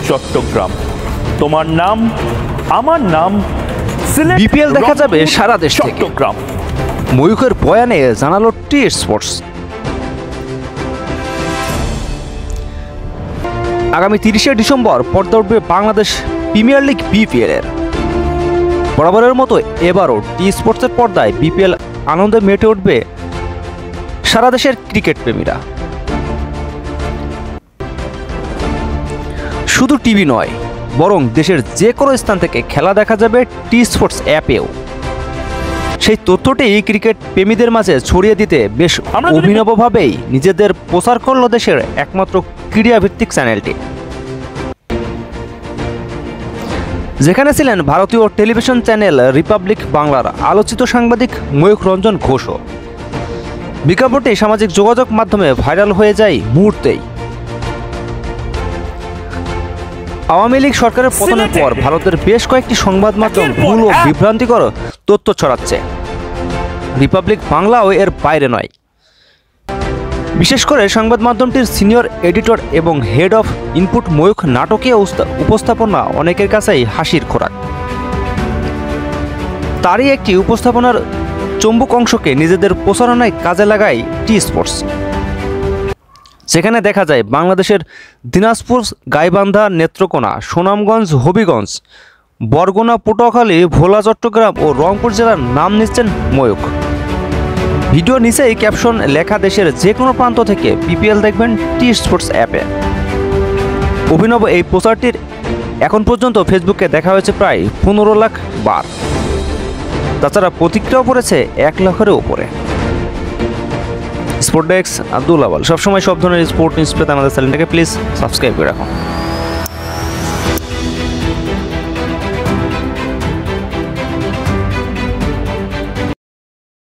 চট্টগ্রাম। তোমার নাম আমার নাম, বিপিএল দেখা যাবে সারা দেশ থেকে। চট্টগ্রাম। ময়ূখের বয়ানে জানালো টি স্পোর্টস। আগামী 30শে ডিসেম্বর পর্দা উঠবে বাংলাদেশ প্রিমিয়ার লিগ বিপিএল এর। বরাবরের মতো এবারও টি স্পোর্টসের পর্দায় বিপিএল আনন্দে মেতে উঠবে সারা দেশের ক্রিকেট প্রেমীরা। শুধু টিভি নয়, বরং দেশের যে কোনো স্থান থেকে খেলা দেখা যাবে টি স্পোর্টস অ্যাপেও। সেই তথ্যটি ক্রিকেট প্রেমীদের মাঝে ছড়িয়ে দিতে বেশ অভিনবভাবেই নিজেদের প্রচার করল দেশের একমাত্র ক্রীড়াভিত্তিক চ্যানেলটি। যেখানে ছিলেন ভারতীয় টেলিভিশন চ্যানেল রিপাবলিক বাংলার আলোচিত সাংবাদিক ময়ূখ রঞ্জন ঘোষও। বিজ্ঞাপনটি সামাজিক যোগাযোগ মাধ্যমে ভাইরাল হয়ে যায় মুহূর্তেই। আওয়ামী লীগ সরকারের পতনের পর ভারতের বেশ কয়েকটি সংবাদ মাধ্যম ভুল ও বিভ্রান্তিকর তথ্য ছড়াচ্ছে। রিপাবলিক বাংলাও এর বাইরে নয়। বিশেষ করে সংবাদ মাধ্যমটির সিনিয়র এডিটর এবং হেড অফ ইনপুট ময়ূখ নাটকীয় উপস্থাপনা অনেকের কাছেই হাসির খোরাক। তারই একটি উপস্থাপনার চম্বুক অংশকে নিজেদের প্রচারণায় কাজে লাগায় টি স্পোর্টস। সেখানে দেখা যায় বাংলাদেশের দিনাজপুর, গাইবান্ধা, নেত্রকোনা, সুনামগঞ্জ, হবিগঞ্জ, বরগুনা, পটুয়াখালী, ভোলা, চট্টগ্রাম ও রংপুর জেলার নাম নিচ্ছেন ময়ূখ। ভিডিও নিচেই ক্যাপশন লেখা দেশের যে কোনো প্রান্ত থেকে বিপিএল দেখবেন টি স্পোর্টস অ্যাপে। অভিনব এই প্রচারটির এখন পর্যন্ত ফেসবুকে দেখা হয়েছে প্রায় 15 লাখ বার। তাছাড়া প্রতিক্রিয়াও পড়েছে 1 লাখেরও উপরে। স্পোর্ট ডেস্ক, আব্দুল আওয়াল। সবসময় সব ধরনের স্পোর্ট নিউজ পেতে আমাদের চ্যানেলটাকে প্লিজ সাবস্ক্রাইব করে রাখুন।